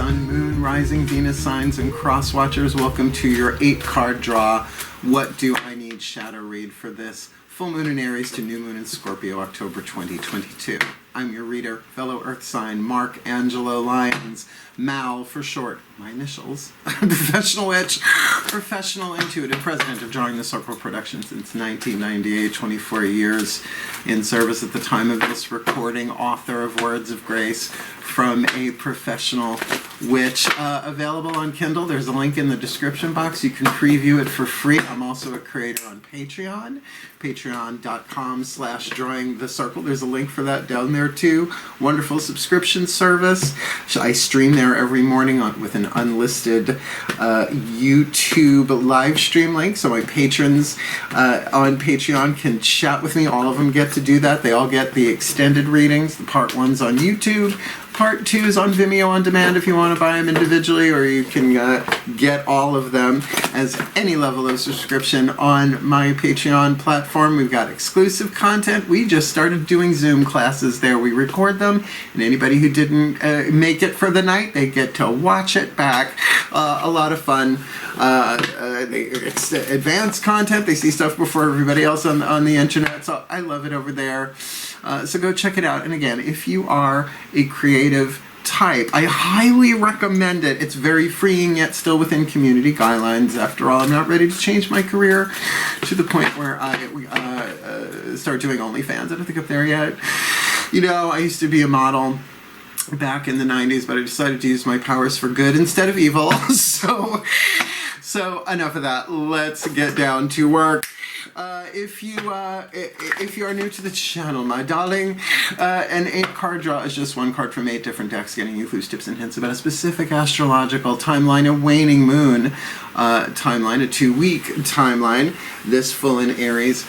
Sun, Moon, Rising, Venus signs, and cross watchers. Welcome to your 8-card draw. What do I need shadow read for this full moon in Aries to new moon in Scorpio, October 2022? I'm your reader, fellow Earth sign, Mark Angelo Lyons, Mal for short, my initials, professional witch, professional intuitive, president of Drawing the Circle Production since 1998, 24 years in service at the time of this recording, author of Words of Grace from a Professional Witch, available on Kindle. There's a link in the description box. You can preview it for free. I'm also a creator on Patreon, patreon.com/Drawing the Circle. There's a link for that down there too. Wonderful subscription service. I stream there every morning with an unlisted YouTube live stream link, so my patrons on Patreon can chat with me. All of them get to do that. They all get the extended readings. The part 1's on YouTube. Part 2 is on Vimeo on demand if you want to buy them individually, or you can get all of them as any level of subscription on my Patreon platform. We've got exclusive content. We just started doing Zoom classes there. We record them, and anybody who didn't make it for the night, they get to watch it back. A lot of fun. It's advanced content. They see stuff before everybody else on the internet, so I love it over there. So go check it out. And again, if you are a creative type, I highly recommend it. It's very freeing, yet still within community guidelines. After all, I'm not ready to change my career to the point where I start doing OnlyFans. I don't think I'm there yet. You know, I used to be a model back in the 90s, but I decided to use my powers for good instead of evil. So enough of that. Let's get down to work. If you are new to the channel, my darling, an 8-card draw is just one card from 8 different decks, getting you clues, tips, and hints about a specific astrological timeline, a waning moon timeline, a 2-week timeline, this full in Aries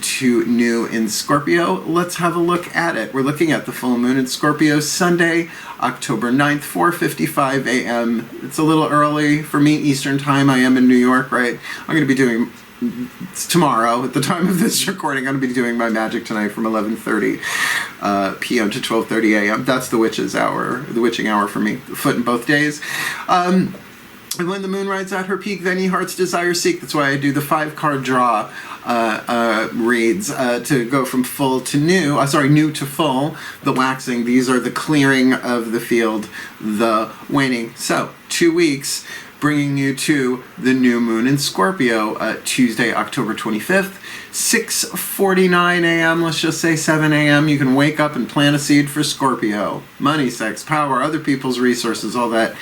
to new in Scorpio. Let's have a look at it. We're looking at the full moon in Scorpio, Sunday, October 9th, 4:55 a.m. It's a little early for me, Eastern time. I am in New York, right? I'm going to be doing tomorrow, at the time of this recording, I'm going to be doing my magic tonight from 11:30 p.m. to 12:30 a.m. That's the witch's hour, the witching hour for me, foot in both days. And when the moon rides at her peak, then ye heart's desire seek. That's why I do the 5-card draw reads to go from full to new, new to full, the waxing. These are the clearing of the field, the waning. So, 2 weeks, bringing you to the new moon in Scorpio, Tuesday, October 25th, 6:49 a.m., let's just say 7 a.m. You can wake up and plant a seed for Scorpio. Money, sex, power, other people's resources, all that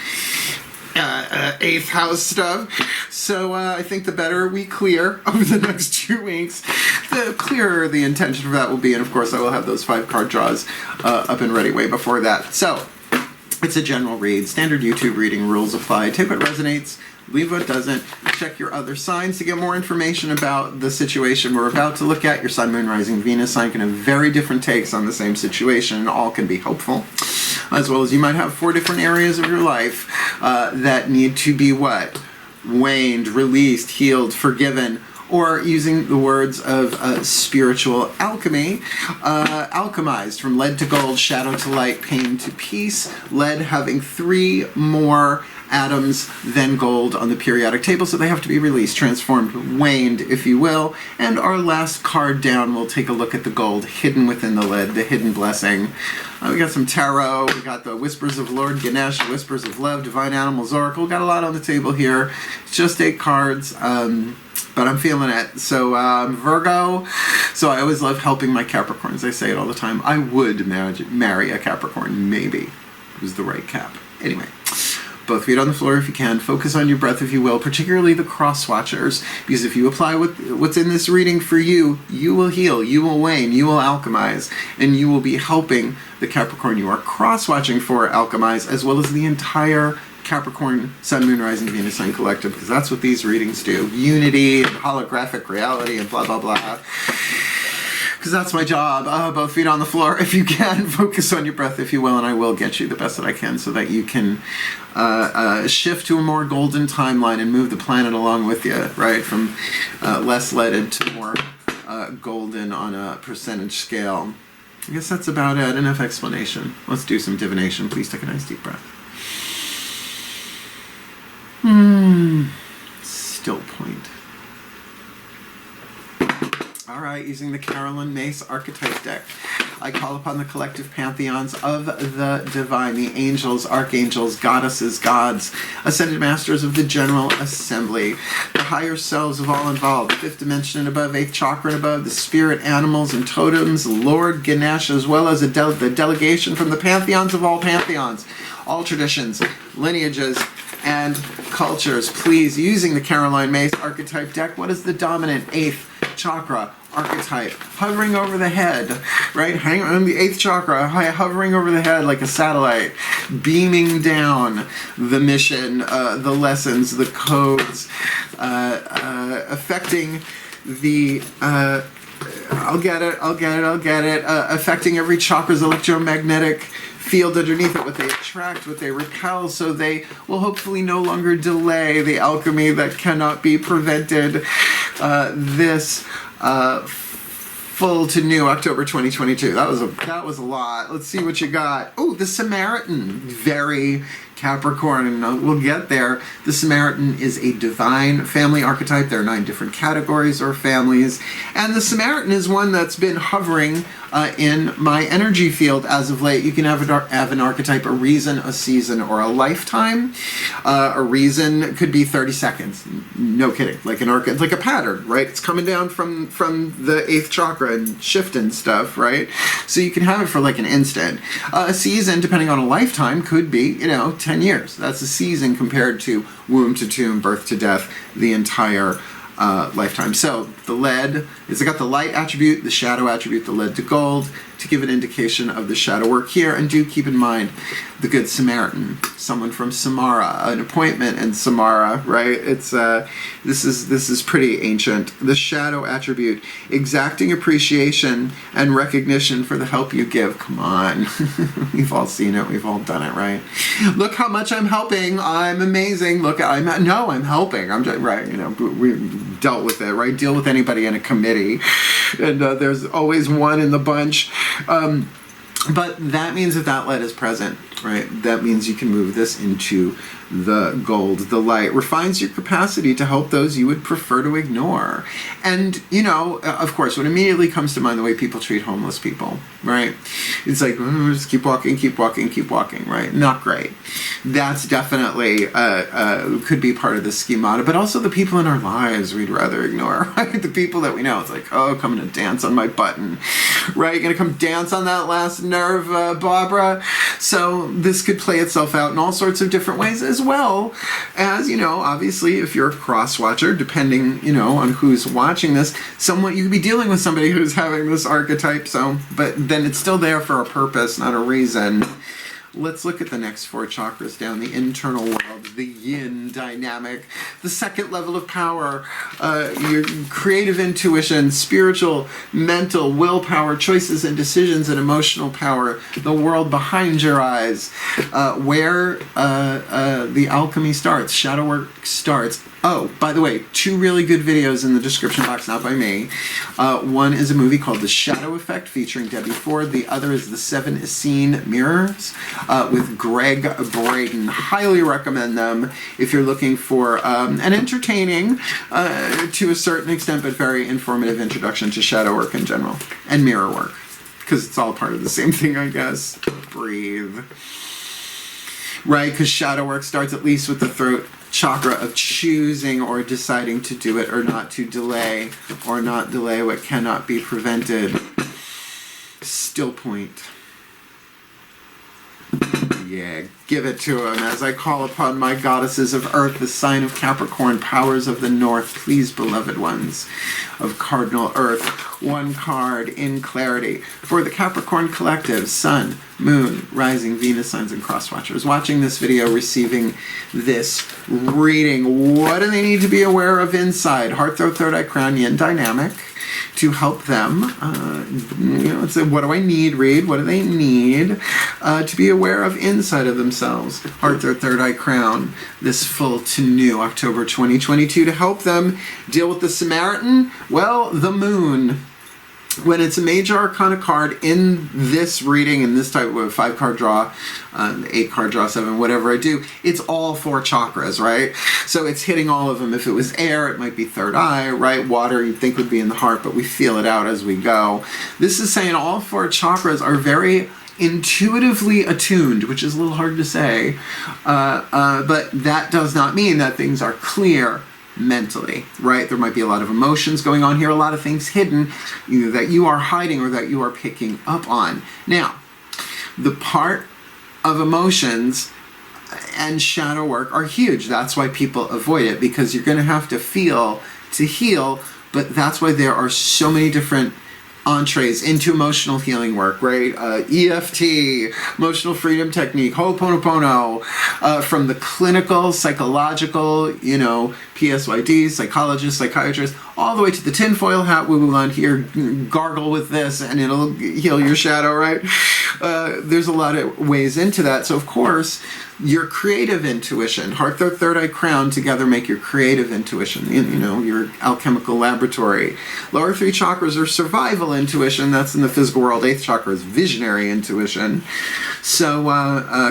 8th house stuff. So I think the better we clear over the next 2 weeks, the clearer the intention for that will be. And of course, I will have those 5-card draws up and ready way before that. So it's a general read, standard YouTube reading, rules apply. Take what resonates, leave what doesn't. Check your other signs to get more information about the situation we're about to look at. Your Sun, Moon, Rising, Venus sign can have very different takes on the same situation, and all can be helpful. As well as you might have 4 different areas of your life that need to be what? Waned, released, healed, forgiven, or using the words of spiritual alchemy, alchemized, from lead to gold, shadow to light, pain to peace. Lead having 3 more atoms than gold on the periodic table, so they have to be released, transformed, waned, if you will. And our last card down, we'll take a look at the gold hidden within the lead, the hidden blessing. We got some tarot, we got the Whispers of Lord Ganesh, Whispers of Love, Divine Animals Oracle. Got a lot on the table here. It's just 8 cards. But I'm feeling it. So Virgo, so I always love helping my Capricorns. I say it all the time. I would marry a Capricorn, maybe. It was the right Cap. Anyway, both feet on the floor if you can. Focus on your breath if you will, particularly the cross watchers, because if you apply what's in this reading for you, you will heal, you will wane, you will alchemize, and you will be helping the Capricorn you are cross-watching for alchemize, as well as the entire Capricorn Sun, Moon, Rising, Venus sign collective, because that's what these readings do. Unity and holographic reality and blah, blah, blah. Because that's my job. Both feet on the floor if you can. Focus on your breath if you will, and I will get you the best that I can so that you can shift to a more golden timeline and move the planet along with you, right? From less leaded to more golden on a percentage scale. I guess that's about it. Enough explanation. Let's do some divination. Please take a nice deep breath. Still point. All right, using the Caroline Myss archetype deck, I call upon the collective pantheons of the divine, the angels, archangels, goddesses, gods, ascended masters of the General Assembly, the higher selves of all involved, fifth dimension and above, eighth chakra and above, the spirit animals and totems, Lord Ganesh, as well as the delegation from the pantheons of all pantheons, all traditions, lineages, and cultures. Please, using the Caroline Myss archetype deck, what is the dominant eighth chakra archetype? Hovering over the head, right? Hanging on the eighth chakra, hovering over the head like a satellite, beaming down the mission, the lessons, the codes, affecting the affecting every chakra's electromagnetic field underneath it, what they attract, what they repel, so they will hopefully no longer delay the alchemy that cannot be prevented. This full to new October 2022. That was a lot. Let's see what you got. Oh, the Samaritan. Very Capricorn, and we'll get there. The Samaritan is a divine family archetype. There are 9 different categories or families, and the Samaritan is one that's been hovering in my energy field as of late. You can have an archetype, a reason, a season, or a lifetime. A reason could be 30 seconds. No kidding. Like it's like a pattern, right? It's coming down from the 8th chakra and shifting stuff, right? So you can have it for like an instant. A season, depending on a lifetime, could be, 10 years. That's a season compared to womb to tomb, birth to death, the entire lifetime. So the lead is got the light attribute, the shadow attribute, the lead to gold, to give an indication of the shadow work here. And do keep in mind the Good Samaritan, someone from Samara, an appointment in Samara, right? It's this is pretty ancient. The shadow attribute, exacting appreciation and recognition for the help you give. Come on. We've all seen it, we've all done it, right? Look how much I'm helping, I'm amazing. Look, I'm helping. I'm just, right, we dealt with it, right? Deal with anybody in a committee, and there's always one in the bunch. But that means that lead is present, right? That means you can move this into the gold. The light refines your capacity to help those you would prefer to ignore. And, of course, what immediately comes to mind, the way people treat homeless people, right? It's like, just keep walking, right? Not great. That's definitely could be part of the schemata, but also the people in our lives we'd rather ignore, right? The people that we know, it's like, oh, coming to dance on my button, right? You're going to come dance on that last nerve, Barbara? So this could play itself out in all sorts of different ways, as well as, obviously, if you're a cross-watcher, depending, on who's watching this, somewhat you could be dealing with somebody who's having this archetype, but then it's still there for a purpose, not a reason. Let's look at the next 4 chakras down, the internal world, the yin dynamic, the second level of power, your creative intuition, spiritual, mental, willpower, choices and decisions, and emotional power, the world behind your eyes, where the alchemy starts, shadow work starts. Oh, by the way, 2 really good videos in the description box, not by me. One is a movie called The Shadow Effect featuring Debbie Ford. The other is The 7 Essene Mirrors with Greg Braden. Highly recommend them if you're looking for an entertaining, to a certain extent, but very informative introduction to shadow work in general and mirror work, because it's all part of the same thing, I guess. Breathe. Right, because shadow work starts at least with the throat chakra of choosing or deciding to do it or not, to delay or not delay what cannot be prevented. Still point. Yeah, give it to him as I call upon my goddesses of earth, the sign of Capricorn, powers of the north. Please, beloved ones of cardinal earth, 1 card in clarity for the Capricorn collective, sun, moon, rising, Venus signs, and cross watchers watching this video, receiving this reading. What do they need to be aware of inside? Heart, throat, third eye, crown, yin dynamic, to help them, it's a what do I need read. What do they need to be aware of inside of themselves? Heart, their third eye, crown, this full to new October 2022 to help them deal with the Samaritan. Well, the moon. when it's a major arcana card in this reading, in this type of 5-card draw, 8-card draw, 7, whatever I do, it's all 4 chakras, right? So it's hitting all of them. If it was air, it might be third eye, right? Water, you'd think would be in the heart, but we feel it out as we go. This is saying all 4 chakras are very intuitively attuned, which is a little hard to say, but that does not mean that things are clear mentally, right? There might be a lot of emotions going on here, a lot of things hidden, either that you are hiding or that you are picking up on. Now, the part of emotions and shadow work are huge. That's why people avoid it, because you're going to have to feel to heal, but that's why there are so many different entrees into emotional healing work, right? EFT, emotional freedom technique, Ho'oponopono, from the clinical, psychological, PSYD, psychologists, psychiatrists, all the way to the tinfoil hat woo-woo on here, gargle with this and it'll heal your shadow, right? There's a lot of ways into that. So of course, your creative intuition, heart, third eye, crown together make your creative intuition, your alchemical laboratory. Lower 3 chakras are survival intuition, that's in the physical world. 8th chakra is visionary intuition. So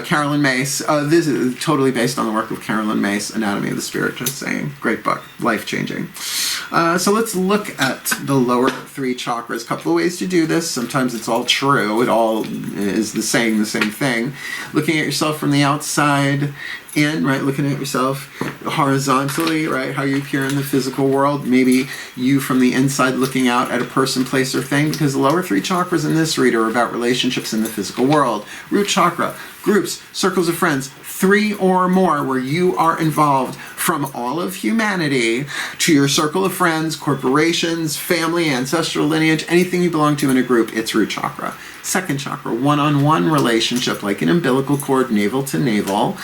Carolyn Mace, this is totally based on the work of Carolyn Mace, Anatomy of the Spirit, just saying. Great book, life-changing. So let's look at the lower 3 chakras. A couple of ways to do this. Sometimes it's all true. It all is the same thing. Looking at yourself from the outside in, right? Looking at yourself horizontally, right? How you appear in the physical world. Maybe you from the inside looking out at a person, place, or thing, because the lower 3 chakras in this read are about relationships in the physical world. Root chakra, groups, circles of friends, 3 or more where you are involved, from all of humanity to your circle of friends, corporations, family, ancestral lineage, anything you belong to in a group, it's root chakra. Second chakra, one-on-one relationship, like an umbilical cord, navel to navel,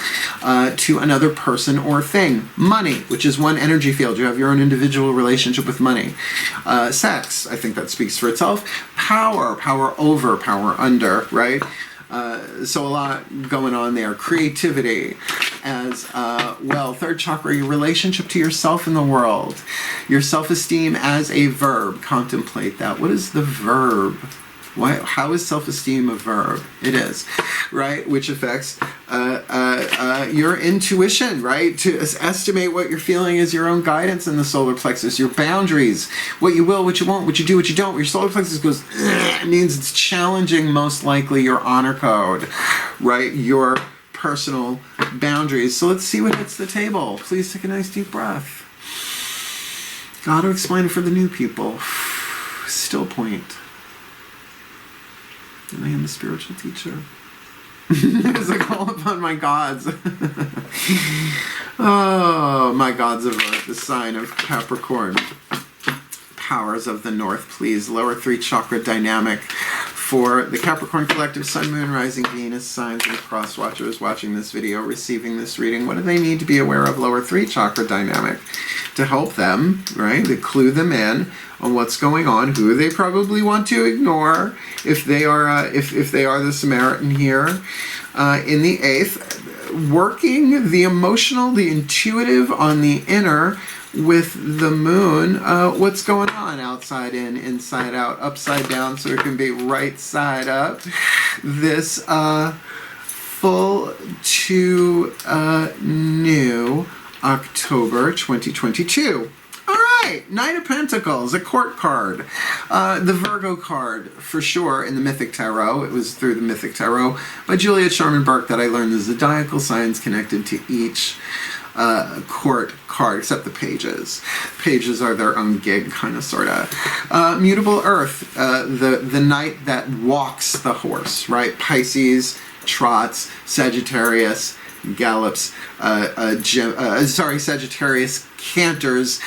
to another person or thing. Money, which is one energy field. You have your own individual relationship with money. Sex, I think that speaks for itself. Power, power over, power under, right? So a lot going on there. Creativity as well. Third chakra, your relationship to yourself in the world. Your self-esteem as a verb. Contemplate that. What is the verb? How is self-esteem a verb? It is, right? Which affects your intuition, right? To estimate what you're feeling is your own guidance in the solar plexus. Your boundaries, what you will, what you won't, what you do, what you don't. Your solar plexus goes, it means it's challenging most likely your honor code, right? Your personal boundaries. So let's see what hits the table. Please take a nice deep breath. Got to explain it for the new people. Still point. And I am a spiritual teacher. As I call upon my gods. Oh, my gods of earth, the sign of Capricorn. Powers of the north, please. Lower 3 chakra dynamic for the Capricorn collective, Sun, Moon, Rising, Venus, signs, and cross watchers watching this video, receiving this reading. What do they need to be aware of? Lower 3 chakra dynamic to help them, right? To clue them in on what's going on, who they probably want to ignore if they are if they are the Samaritan here. In the 8th, working the emotional, the intuitive on the inner with the moon. What's going on? Outside in, inside out, upside down, so it can be right side up. This full to new October 2022. Knight of Pentacles, a court card. The Virgo card, for sure, in the Mythic Tarot. It was through the Mythic Tarot by Juliet Sharman Burke that I learned the zodiacal signs connected to each court card, except the pages. Pages are their own gig, kind of, sort of. Mutable Earth, the knight that walks the horse, right? Pisces trots, Sagittarius gallops, Sagittarius canters,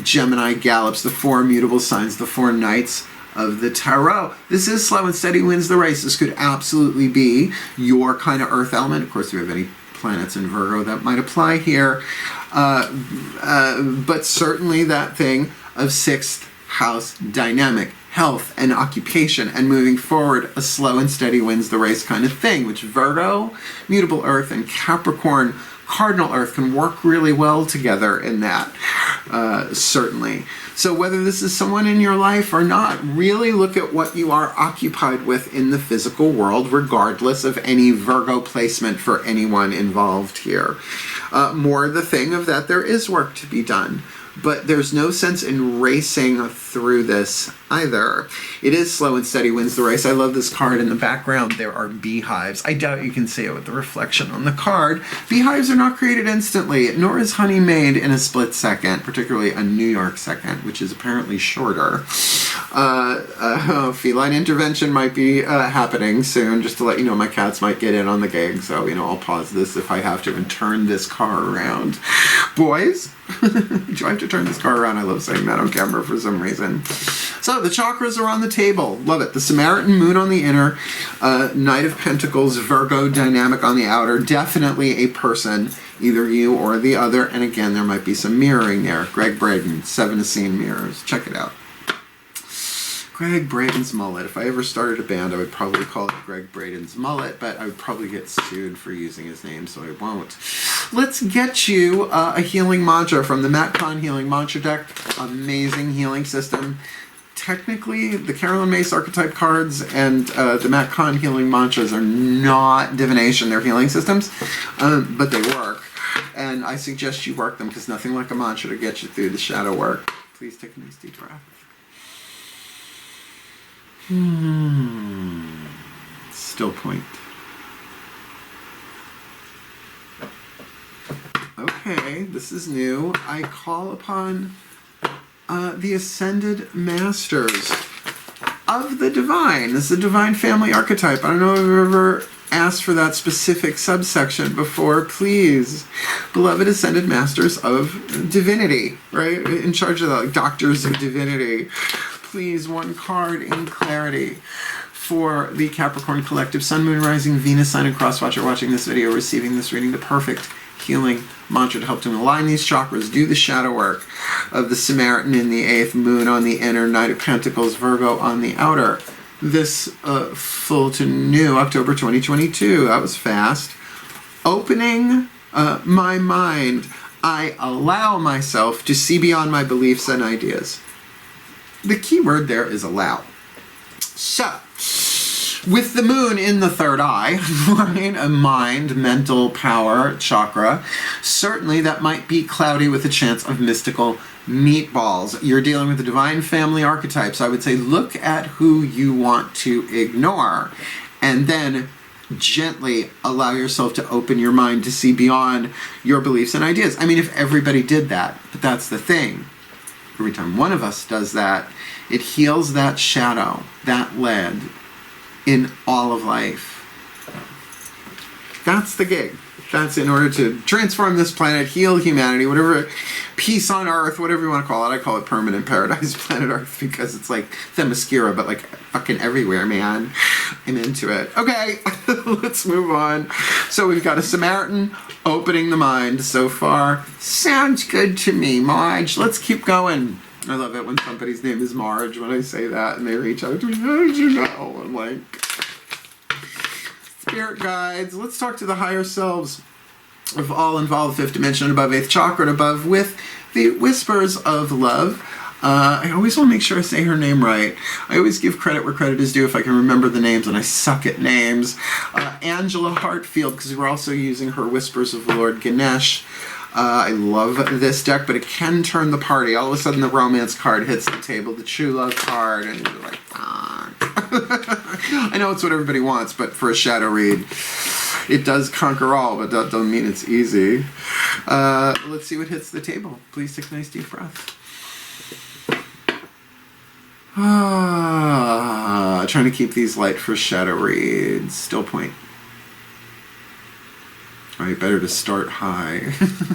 Gemini gallops, the 4 mutable signs, the 4 knights of the tarot. This is slow and steady wins the race. This could absolutely be your kind of earth element. Of course, if you have any planets in Virgo that might apply here, but certainly that thing of 6th house dynamic, health and occupation and moving forward, a slow and steady wins the race kind of thing, which Virgo, mutable earth, and Capricorn, cardinal earth can work really well together in that. certainly. So whether this is someone in your life or not, really look at what you are occupied with in the physical world, regardless of any Virgo placement for anyone involved here. More the thing of that there is work to be done. But there's no sense in racing through this either. It is slow and steady wins the race. I love this card in the background. There are beehives. I doubt you can see it with the reflection on the card. Beehives are not created instantly, nor is honey made in a split second, particularly a New York second, which is apparently shorter. Feline intervention might be happening soon, just to let you know my cats might get in on the gig. So, I'll pause this if I have to and turn this car around. Boys, do I have to turn this car around? I love saying that on camera for some reason. So the chakras are on the table. Love it. The Samaritan, moon on the inner, Knight of Pentacles, Virgo dynamic on the outer. Definitely a person, either you or the other. And again, there might be some mirroring there. Greg Braden, 7 Scene Mirrors. Check it out. Greg Braden's mullet. If I ever started a band, I would probably call it Greg Braden's mullet, but I would probably get sued for using his name, so I won't. Let's get you a healing mantra from the Matt Kahn Healing Mantra deck. Amazing healing system. Technically, the Carolyn Mace archetype cards and the Matt Kahn healing mantras are not divination, they're healing systems, but they work. And I suggest you work them because nothing like a mantra to get you through the shadow work. Please take a nice deep breath. Still point. Okay, this is new. I call upon the Ascended Masters of the Divine. This is a Divine Family archetype. I don't know if I've ever asked for that specific subsection before. Please, beloved Ascended Masters of Divinity, right? In charge of the Doctors of Divinity. Please, one card in clarity for the Capricorn Collective, Sun, Moon, Rising, Venus, Sign, and Cross Watcher watching this video, receiving this reading, the perfect healing mantra to help them align these chakras, do the shadow work of the Samaritan in the 8th, Moon on the inner, Knight of Pentacles, Virgo on the outer. This full to new, October 2022. That was fast. Opening my mind, I allow myself to see beyond my beliefs and ideas. The key word there is allow. So, with the moon in the third eye, right, a mind, mental power chakra, certainly that might be cloudy with a chance of mystical meatballs. You're dealing with the Divine Family archetypes. I would say look at who you want to ignore and then gently allow yourself to open your mind to see beyond your beliefs and ideas. I mean, if everybody did that, but that's the thing. Every time one of us does that, it heals that shadow, that lead, in all of life. That's the gig. That's in order to transform this planet, heal humanity, whatever, peace on Earth, whatever you want to call it. I call it permanent paradise, planet Earth, because it's like Themyscira, but like fucking everywhere, man. I'm into it. Okay, let's move on. So we've got a Samaritan opening the mind so far. Sounds good to me, Marge. Let's keep going. I love it when somebody's name is Marge when I say that and they reach out to me. How did you know? I'm like, spirit guides. Let's talk to the higher selves of all involved, 5th dimension and above, 8th chakra and above, with the whispers of love. I always want to make sure I say her name right. I always give credit where credit is due if I can remember the names, and I suck at names. Angela Hartfield, because we're also using her Whispers of Lord Ganesh. I love this deck, but it can turn the party. All of a sudden, the romance card hits the table, the true love card, and you're like, fuck. I know it's what everybody wants, but for a shadow read, it does conquer all, but that doesn't mean it's easy. Let's see what hits the table. Please take a nice deep breath. Trying to keep these light for shadow reads. Still point. Alright, better to start high.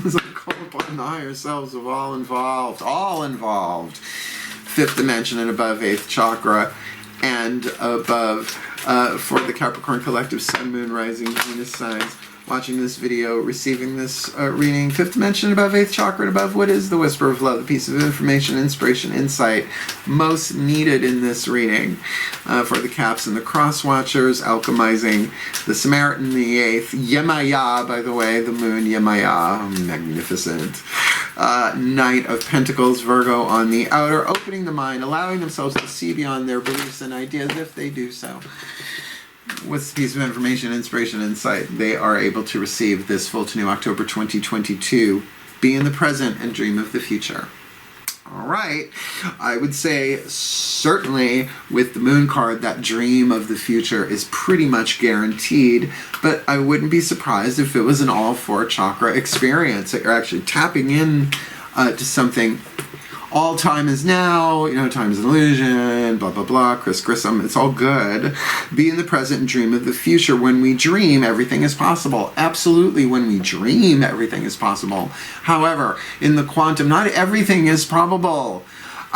So call upon the higher selves of all involved. All involved. 5th dimension and above, 8th chakra. And above for the Capricorn Collective, Sun, Moon, Rising, Venus signs. Watching this video, receiving this reading, 5th dimension above, 8th chakra and above, what is the whisper of love, the piece of information, inspiration, insight most needed in this reading for the Caps and the Cross Watchers, alchemizing the Samaritan, the 8th, Yemaya, by the way, the moon, Yemaya, magnificent. Knight of Pentacles, Virgo on the outer, opening the mind, allowing themselves to see beyond their beliefs and ideas if they do so. With a piece of information, inspiration, insight, they are able to receive this full to new October 2022. Be in the present and dream of the future. All right, I would say certainly with the moon card, that dream of the future is pretty much guaranteed, but I wouldn't be surprised if it was an all four chakra experience, that you're actually tapping in to something. All time is now, you know, time is an illusion, blah, blah, blah, Chris Grissom, it's all good. Be in the present and dream of the future. When we dream, everything is possible. Absolutely, when we dream, everything is possible. However, in the quantum, not everything is probable.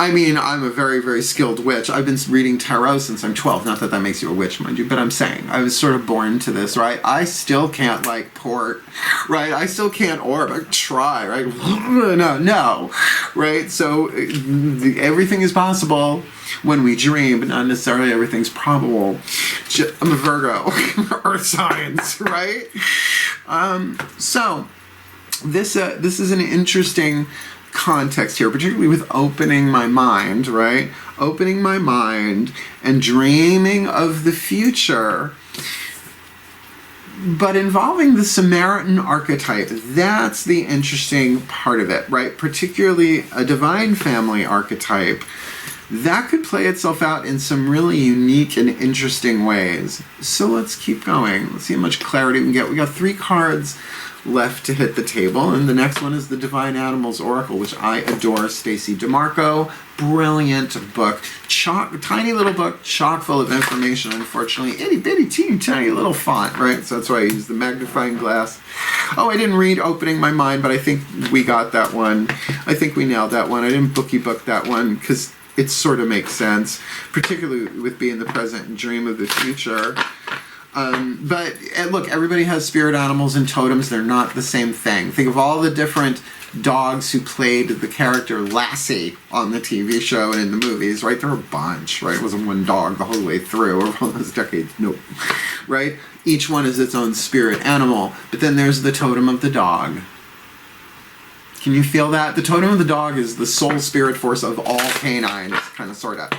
I mean, I'm a very, very skilled witch. I've been reading tarot since I'm 12. Not that that makes you a witch, mind you, but I'm saying I was sort of born to this, right? I still can't, like, port, right? I still can't orb. I try, right? No, right? So everything is possible when we dream, but not necessarily everything's probable. I'm a Virgo, earth signs, right? So this is an interesting context here, particularly with opening my mind, right? Opening my mind and dreaming of the future, but involving the Samaritan archetype. That's the interesting part of it, right? Particularly a divine family archetype. That could play itself out in some really unique and interesting ways. So let's keep going. Let's see how much clarity we can get. We got 3 cards left to hit the table, and the next one is the Divine Animals Oracle, which I adore. Stacey DeMarco, brilliant book, tiny little book, chock full of information. Unfortunately, itty bitty teeny tiny little font, right? So that's why I use the magnifying glass. Oh, I didn't read Opening My Mind, but I think we got that one. I think we nailed that one. I didn't book that one because it sort of makes sense, particularly with being the present and dream of the future. But look, everybody has spirit animals and totems. They're not the same thing. Think of all the different dogs who played the character Lassie on the TV show and in the movies, right? There were a bunch, right? It wasn't one dog the whole way through over all those decades. Nope. Right? Each one is its own spirit animal. But then there's the totem of the dog. Can you feel that? The totem of the dog is the soul spirit force of all canines, kind of, sort of.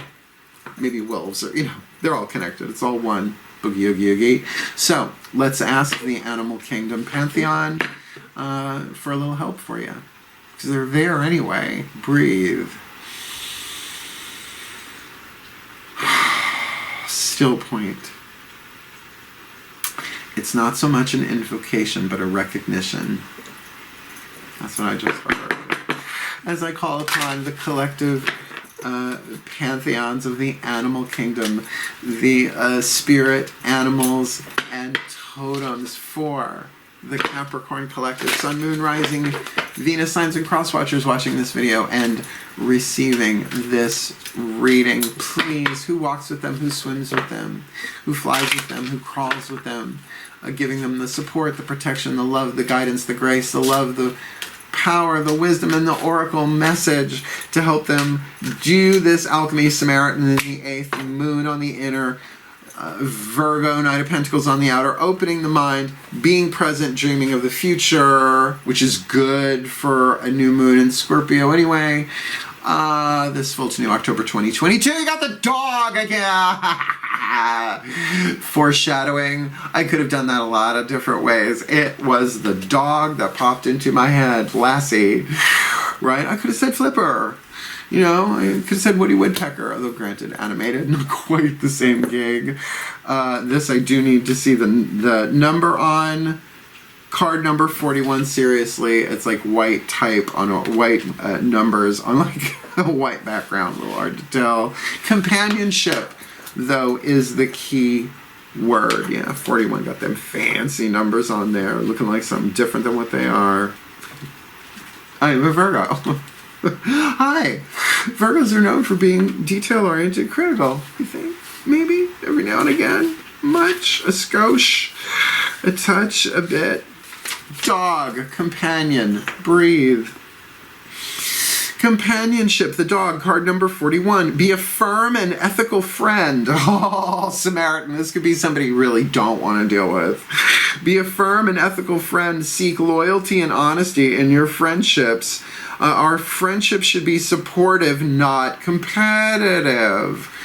Maybe wolves, or, you know, they're all connected. It's all one. Boogie, oogie, oogie. So, let's ask the Animal Kingdom Pantheon for a little help for you. Because they're there anyway. Breathe. Still point. It's not so much an invocation, but a recognition. That's what I just heard. As I call upon the collective pantheons of the animal kingdom, the spirit animals and totems for the Capricorn collective, Sun, Moon, Rising, Venus signs and cross watchers watching this video and receiving this reading. Please, who walks with them, who swims with them, who flies with them, who crawls with them, giving them the support, the protection, the love, the guidance, the grace, the love, the power, the wisdom, and the oracle message to help them do this alchemy. Samaritan in the 8th, moon on the inner, Virgo, Knight of Pentacles on the outer, opening the mind, being present, dreaming of the future, which is good for a new moon in Scorpio anyway. This full to new October 2022. You got the dog again. Foreshadowing. I could have done that a lot of different ways. It was the dog that popped into my head, Lassie. Right? I could have said Flipper. You know, I could have said Woody Woodpecker, although granted, animated, not quite the same gig. This I do need to see the number on card number 41. Seriously, it's like white type on a white numbers on like a white background. A little hard to tell. Companionship, though, is the key word. Yeah, 41 got them fancy numbers on there, looking like something different than what they are. I am a Virgo. Hi. Virgos are known for being detail-oriented, critical. You think? Maybe every now and again. Much, a skosh, a touch, a bit. Dog, companion, breathe. Companionship, the dog, card number 41. Be a firm and ethical friend. Oh, Samaritan, this could be somebody you really don't want to deal with. Be a firm and ethical friend. Seek loyalty and honesty in your friendships. Our friendship should be supportive, not competitive.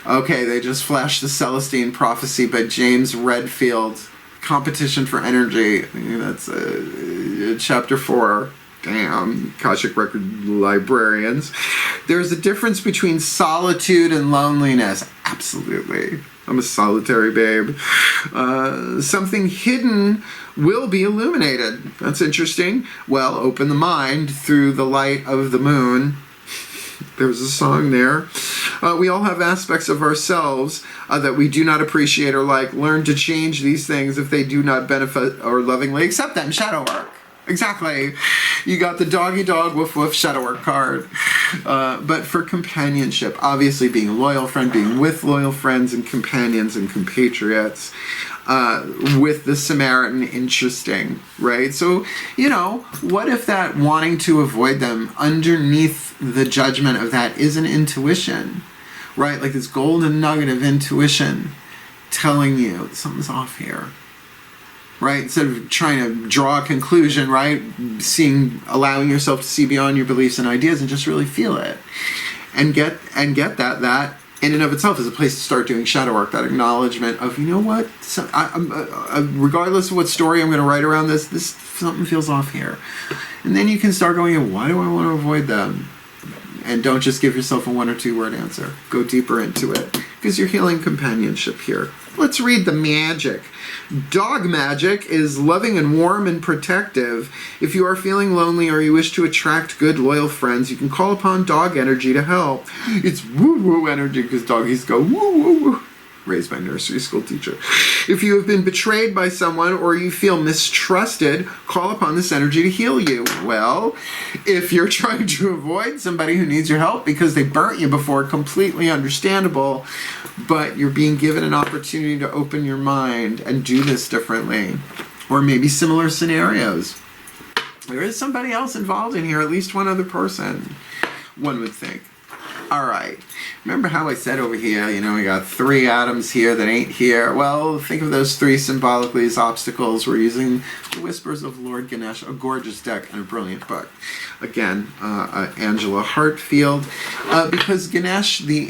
Okay, they just flashed the Celestine Prophecy by James Redfield. Competition for Energy. That's chapter 4. Damn, Akashic Record librarians. There's a difference between solitude and loneliness. Absolutely. I'm a solitary babe. Something hidden will be illuminated. That's interesting. Well, open the mind through the light of the moon. There's a song there. We all have aspects of ourselves that we do not appreciate or like. Learn to change these things if they do not benefit or lovingly accept them. Shadow work. Exactly. You got the doggy dog woof woof shadow work card. But for companionship, obviously being a loyal friend, being with loyal friends and companions and compatriots, with the Samaritan, interesting, right? So, you know, what if that wanting to avoid them, underneath the judgment of that is an intuition, right? Like this golden nugget of intuition telling you something's off here. Right? Instead of trying to draw a conclusion, right? Allowing yourself to see beyond your beliefs and ideas and just really feel it. And get that in and of itself is a place to start doing shadow work, that acknowledgement of, you know what? So, regardless of what story I'm going to write around this something feels off here. And then you can start going, why do I want to avoid them? And don't just give yourself a 1 or 2 word answer. Go deeper into it. Because you're healing companionship here. Let's read the magic. Dog magic is loving and warm and protective. If you are feeling lonely or you wish to attract good, loyal friends, you can call upon dog energy to help. It's woo-woo energy because doggies go woo-woo-woo. Raised by nursery school teacher. If you have been betrayed by someone or you feel mistrusted, call upon this energy to heal you. Well, if you're trying to avoid somebody who needs your help because they burnt you before, completely understandable, but you're being given an opportunity to open your mind and do this differently. Or maybe similar scenarios. There is somebody else involved in here, at least one other person, one would think. All right. Remember how I said over here, you know, we got 3 atoms here that ain't here. Well, think of those 3 symbolically as obstacles. We're using the Whispers of Lord Ganesh, a gorgeous deck and a brilliant book. Again, Angelo Hartfield. Because Ganesh, the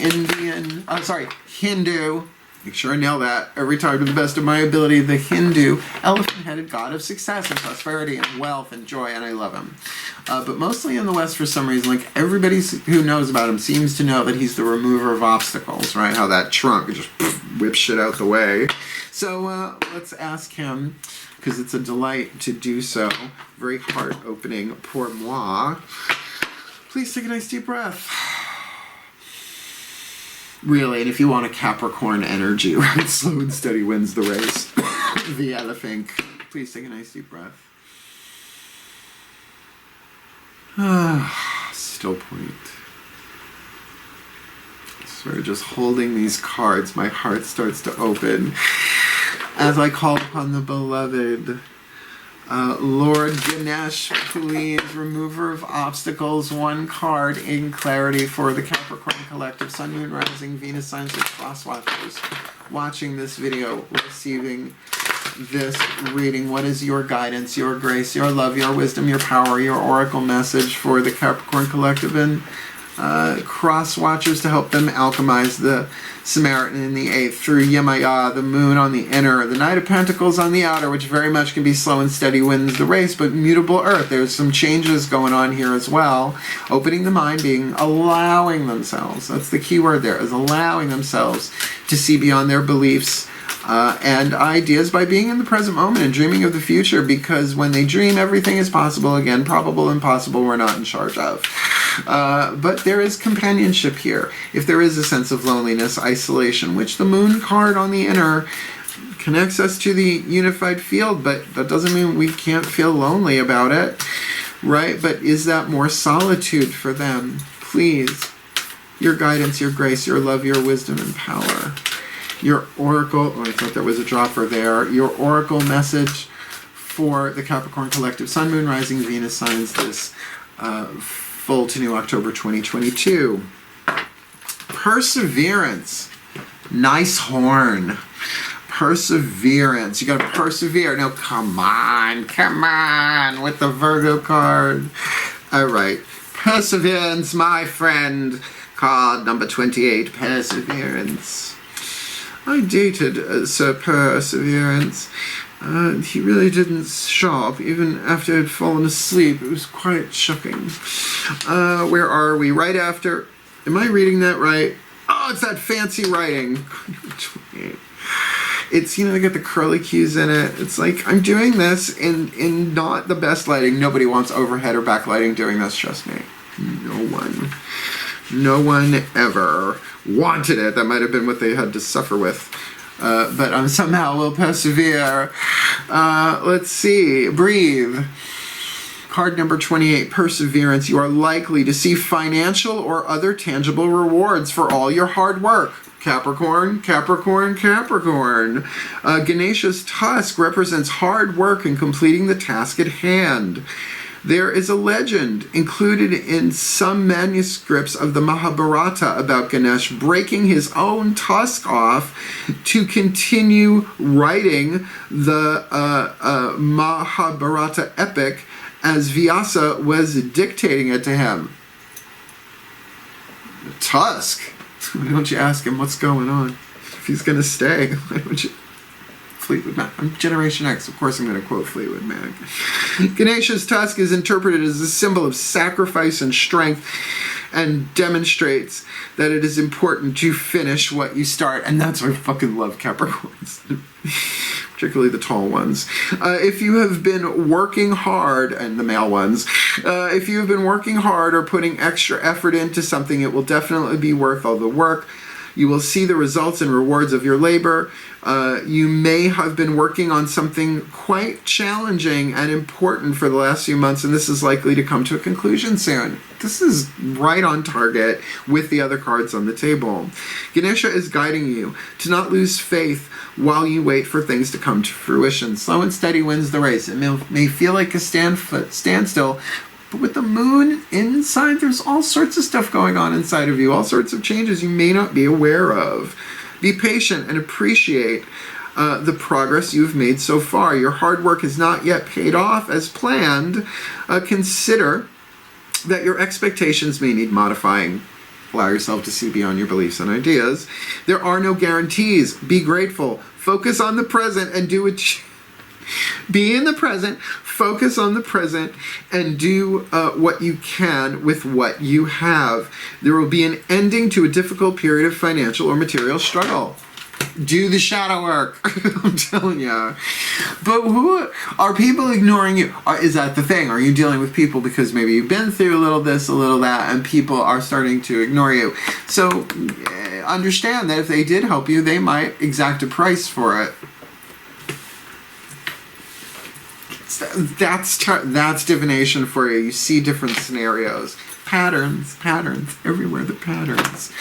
Hindu, make sure I nail that every time to the best of my ability, the Hindu elephant-headed god of success and prosperity and wealth and joy, and I love him. But mostly in the West, for some reason, like everybody who knows about him seems to know that he's the remover of obstacles, right? How that trunk just whips shit out the way. So let's ask him, because it's a delight to do so. Very heart-opening pour moi. Please take a nice deep breath. Really, and if you want a Capricorn energy, right? Slow and steady wins the race. The elephant. Please take a nice deep breath. Still point. So we're just holding these cards. My heart starts to open as I call upon the beloved. Lord Ganesh, please, remover of obstacles, 1 card in clarity for the Capricorn Collective, Sun, Moon, Rising, Venus, signs, and cross watchers watching this video, receiving this reading. What is your guidance, your grace, your love, your wisdom, your power, your oracle message for the Capricorn Collective and cross watchers to help them alchemize the Samaritan in the 8th through Yemaya, the moon on the inner, the Knight of Pentacles on the outer, which very much can be slow and steady wins the race, but mutable earth. There's some changes going on here as well. Opening the mind, being allowing themselves. That's the key word there, is allowing themselves to see beyond their beliefs and ideas by being in the present moment and dreaming of the future, because when they dream, everything is possible. Again, probable, impossible, we're not in charge of. But there is companionship here. If there is a sense of loneliness, isolation, which the moon card on the inner connects us to the unified field, but that doesn't mean we can't feel lonely about it, right? But is that more solitude for them? Please, your guidance, your grace, your love, your wisdom and power. Your oracle, oh, I thought there was a dropper there. Your oracle message for the Capricorn Collective, Sun, Moon, Rising, Venus signs this full to new October 2022. Perseverance. Nice horn. Perseverance. You gotta persevere. No, come on with the Virgo card. All right. Perseverance, my friend. Card number 28, Perseverance. I dated Sir Perseverance. He really didn't show up, even after I'd fallen asleep. It was quite shocking. Where are we? Right after... Am I reading that right? Oh, it's that fancy writing. It's, you know, they got the curly cues in it. It's like, I'm doing this in not the best lighting. Nobody wants overhead or backlighting doing this, trust me. No one ever wanted it. That might have been what they had to suffer with. But somehow will persevere. Let's see. Breathe. Card number 28, Perseverance. You are likely to see financial or other tangible rewards for all your hard work. Capricorn, Capricorn, Capricorn. Ganesha's tusk represents hard work in completing the task at hand. There is a legend included in some manuscripts of the Mahabharata about Ganesh breaking his own tusk off to continue writing the Mahabharata epic as Vyasa was dictating it to him. Tusk? Why don't you ask him what's going on? If he's going to stay, why don't you... Fleetwood Mac. I'm Generation X. Of course I'm going to quote Fleetwood Mac. Ganesha's tusk is interpreted as a symbol of sacrifice and strength and demonstrates that it is important to finish what you start. And that's why I fucking love Capricorns. Particularly the tall ones. If you have been working hard, and the male ones, if you have been working hard or putting extra effort into something, it will definitely be worth all the work. You will see the results and rewards of your labor. You may have been working on something quite challenging and important for the last few months, and this is likely to come to a conclusion soon. This is right on target with the other cards on the table. Ganesha is guiding you to not lose faith while you wait for things to come to fruition. Slow and steady wins the race. It may feel like a standstill, but with the moon inside, there's all sorts of stuff going on inside of you, all sorts of changes you may not be aware of. Be patient and appreciate the progress you've made so far. Your hard work has not yet paid off as planned. Consider that your expectations may need modifying. Allow yourself to see beyond your beliefs and ideas. There are no guarantees. Be grateful. Focus on the present and do what you... Be in the present, focus on the present, and do what you can with what you have. There will be an ending to a difficult period of financial or material struggle. Do the shadow work. I'm telling you. But who are people ignoring you? Is that the thing? Are you dealing with people because maybe you've been through a little this, a little that, and people are starting to ignore you? So understand that if they did help you, they might exact a price for it. That's divination for you. You see different scenarios. Patterns, everywhere the patterns.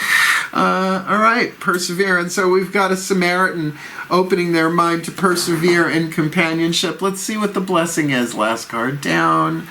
All right, Perseverance. So we've got a Samaritan opening their mind to persevere in companionship. Let's see what the blessing is. Last card down.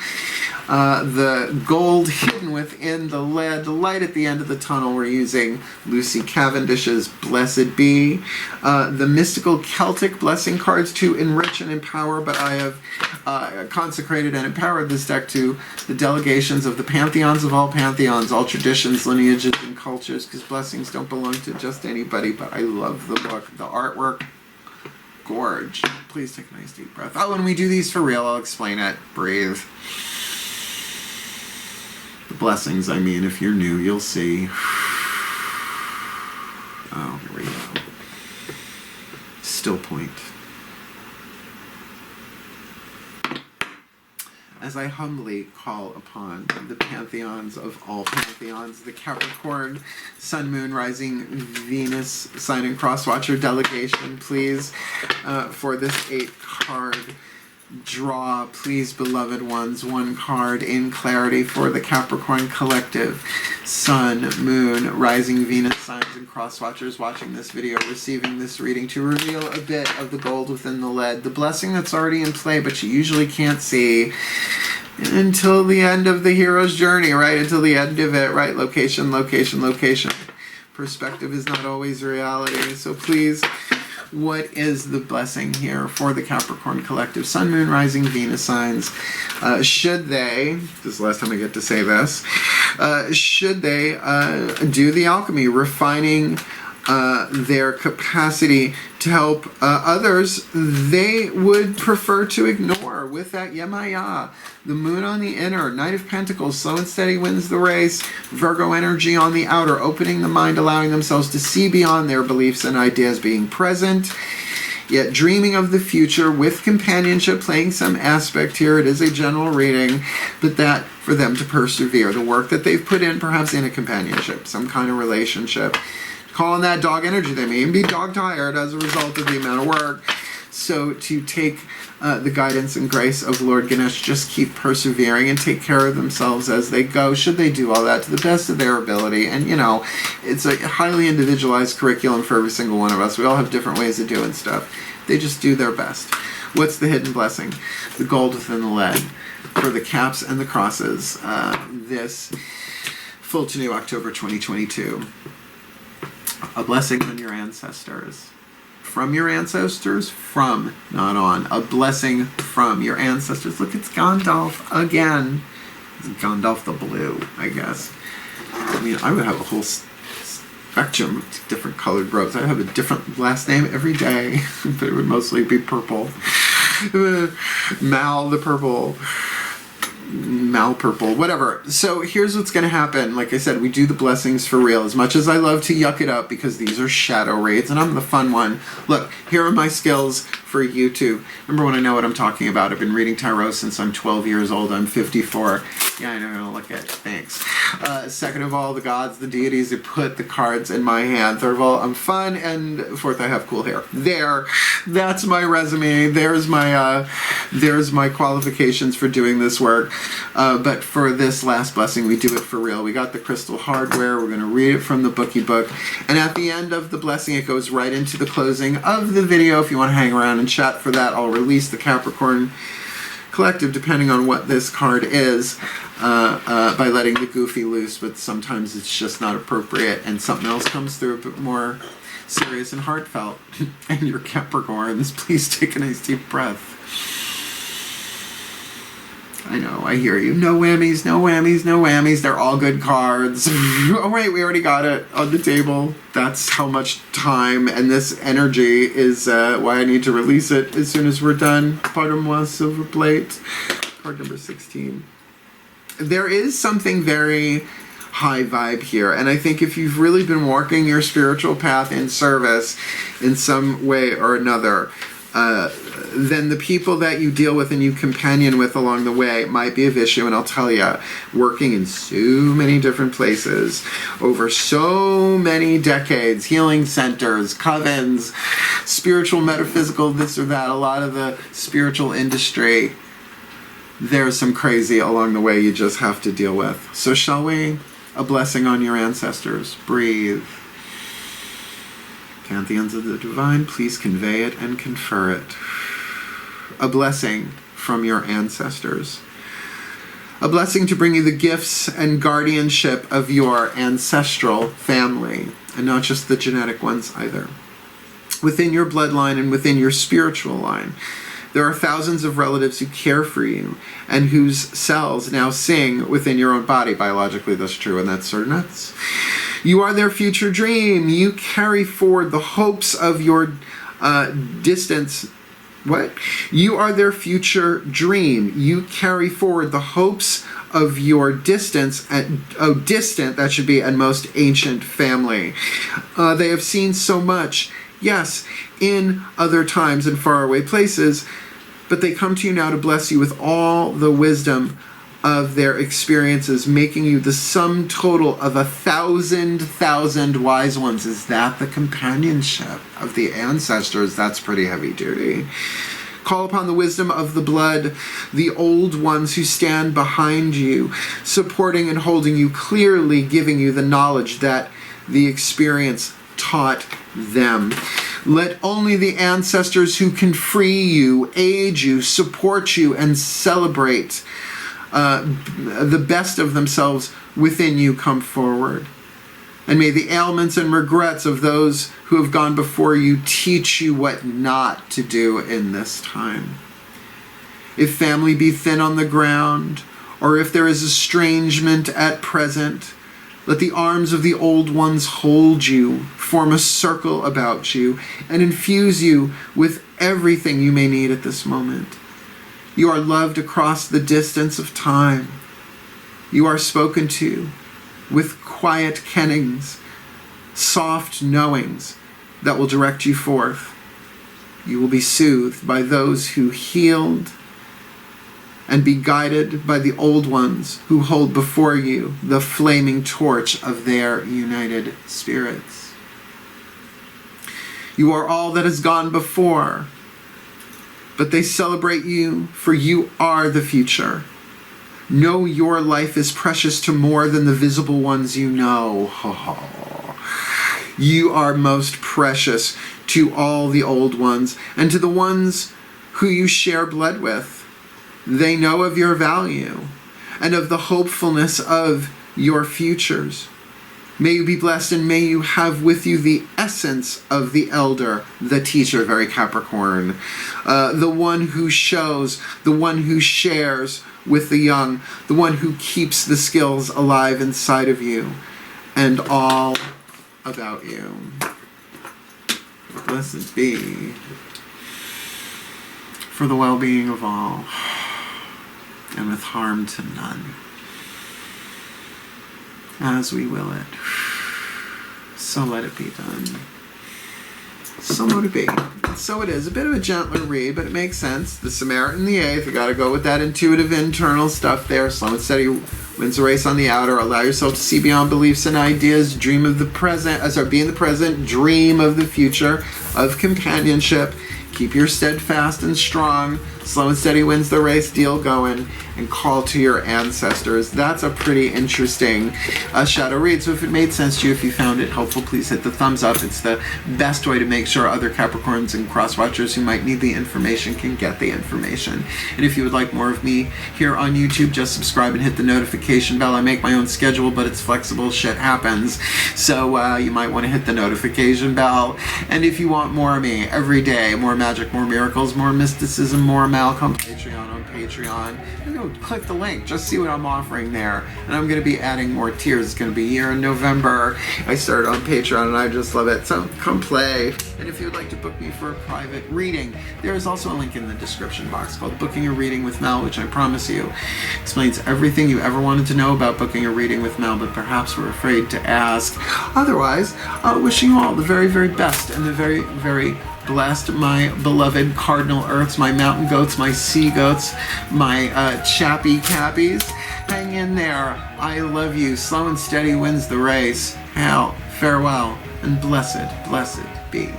The gold hidden within the lead, the light at the end of the tunnel. We're using Lucy Cavendish's Blessed Be. The mystical Celtic blessing cards to enrich and empower, but I have consecrated and empowered this deck to the delegations of the pantheons of all pantheons, all traditions, lineages, and cultures, because blessings don't belong to just anybody, but I love the book, the artwork. Gorge. Please take a nice deep breath. Oh, when we do these for real, I'll explain it. Breathe. The blessings, I mean, if you're new, you'll see. Oh, here we go. Still point. As I humbly call upon the pantheons of all pantheons, the Capricorn, Sun, Moon, Rising, Venus, Sign and Cross Watcher delegation, please, for this 8-card draw, please, beloved ones, 1 card in clarity for the Capricorn collective. Sun, Moon, Rising, Venus, Signs, and Cross Watchers watching this video, receiving this reading, to reveal a bit of the gold within the lead, the blessing that's already in play, but you usually can't see. until the end of the hero's journey, right? Until the end of it, right? Location, location, location. Perspective is not always reality. So please, what is the blessing here for the Capricorn collective? Sun, Moon, Rising, Venus signs. Should they, this is the last time I get to say this, should they do the alchemy, refining their capacity to help others they would prefer to ignore with that Yemaya, the moon on the inner, Knight of Pentacles, slow and steady wins the race, Virgo energy on the outer, opening the mind, allowing themselves to see beyond their beliefs and ideas, being present, yet dreaming of the future with companionship, playing some aspect here. It is a general reading, but that for them to persevere, the work that they've put in, perhaps in a companionship, some kind of relationship. Calling that dog energy. They may even be dog tired as a result of the amount of work. So to take the guidance and grace of Lord Ganesh, just keep persevering and take care of themselves as they go, should they do all that to the best of their ability. And you know, it's a highly individualized curriculum for every single one of us. We all have different ways of doing stuff. They just do their best. What's the hidden blessing? The gold within the lead for the caps and the crosses. This full to new October 2022. A blessing on your ancestors. From your ancestors? From, not on. A blessing from your ancestors. Look, it's Gandalf again. It's Gandalf the Blue, I guess. I mean, I would have a whole spectrum of different colored robes. I'd have a different last name every day, but it would mostly be purple. Mal the Purple. Mal Purple, whatever. So here's what's going to happen. Like I said, we do the blessings for real. As much as I love to yuck it up because these are shadow raids and I'm the fun one. Look, here are my skills for YouTube. Remember when I know what I'm talking about. I've been reading tarot since I'm 12 years old. I'm 54. Yeah, I know. Look at it. Thanks. Second of all, the gods, the deities that put the cards in my hand. Third of all, I'm fun. And fourth, I have cool hair. There. That's my resume. There's my qualifications for doing this work. But for this last blessing, we do it for real. We got the crystal hardware. We're going to read it from the bookie book. And at the end of the blessing, it goes right into the closing of the video. If you want to hang around and chat for that, I'll release the Capricorn collective, depending on what this card is, by letting the goofy loose. But sometimes it's just not appropriate and something else comes through a bit more serious and heartfelt. And your Capricorns, please take a nice deep breath. I know, I hear you. No whammies, no whammies, no whammies. They're all good cards. Oh, wait, we already got it on the table. That's how much time and this energy is why I need to release it as soon as we're done. Pardon-moi, silver plate. Card number 16. There is something very high vibe here, and I think if you've really been walking your spiritual path in service in some way or another, then the people that you deal with and you companion with along the way might be of issue. And I'll tell you, working in so many different places over so many decades, healing centers, covens, spiritual, metaphysical, this or that, a lot of the spiritual industry, there's some crazy along the way you just have to deal with. So shall we? A blessing on your ancestors. Breathe. Pantheons of the divine, please convey it and confer it. A blessing from your ancestors. A blessing to bring you the gifts and guardianship of your ancestral family, and not just the genetic ones either. Within your bloodline and within your spiritual line, there are thousands of relatives who care for you and whose cells now sing within your own body. Biologically, that's true, and that's sort of nuts. You are their future dream. You carry forward the hopes of your distance. What? You are their future dream. You carry forward the hopes of your distant, that should be, and most ancient family. They have seen so much, yes, in other times and faraway places, but they come to you now to bless you with all the wisdom of their experiences, making you the sum total of 1,000 wise ones. Is that the companionship of the ancestors? That's pretty heavy duty. Call upon the wisdom of the blood, the old ones who stand behind you, supporting and holding you, clearly giving you the knowledge that the experience taught them. Let only the ancestors who can free you, aid you, support you, and celebrate the best of themselves within you come forward. And may the ailments and regrets of those who have gone before you teach you what not to do in this time. If family be thin on the ground, or if there is estrangement at present, let the arms of the old ones hold you, form a circle about you, and infuse you with everything you may need at this moment. You are loved across the distance of time. You are spoken to with quiet kennings, soft knowings that will direct you forth. You will be soothed by those who healed, and be guided by the old ones who hold before you the flaming torch of their united spirits. You are all that has gone before, but they celebrate you, for you are the future. Know your life is precious to more than the visible ones you know. You are most precious to all the old ones and to the ones who you share blood with. They know of your value and of the hopefulness of your futures. May you be blessed, and may you have with you the essence of the elder, the teacher, very Capricorn, the one who shows, the one who shares with the young, the one who keeps the skills alive inside of you, and all about you. Blessed be for the well-being of all, and with harm to none, as we will it. So let it be done. So let it be. So it is. A bit of a gentler read, but it makes sense. The Samaritan, the 8th, we got to go with that intuitive internal stuff there. Slow and steady wins the race on the outer. Allow yourself to see beyond beliefs and ideas. Dream of the present. Be in the present. Dream of the future, of companionship. Keep your steadfast and strong. Slow and steady wins the race. Deal going. And call to your ancestors. That's a pretty interesting shadow read. So if it made sense to you, if you found it helpful, please hit the thumbs up. It's the best way to make sure other Capricorns and cross-watchers who might need the information can get the information. And if you would like more of me here on YouTube, just subscribe and hit the notification bell. I make my own schedule, but it's flexible. Shit happens. So you might want to hit the notification bell. And if you want more of me every day, more magic, more miracles, more mysticism, more Mal, come Patreon on Patreon. And go click the link. Just see what I'm offering there. And I'm going to be adding more tiers. It's going to be here in November. I started on Patreon and I just love it. So come play. And if you would like to book me for a private reading, there is also a link in the description box called Booking a Reading with Mel, which I promise you explains everything you ever wanted to know about booking a reading with Mel, but perhaps were afraid to ask. Otherwise, wishing you all the very, very best and the very, very blessed, my beloved cardinal earths, my mountain goats, my sea goats, my chappy cappies. Hang in there. I love you. Slow and steady wins the race. Hail, farewell, and blessed, blessed be.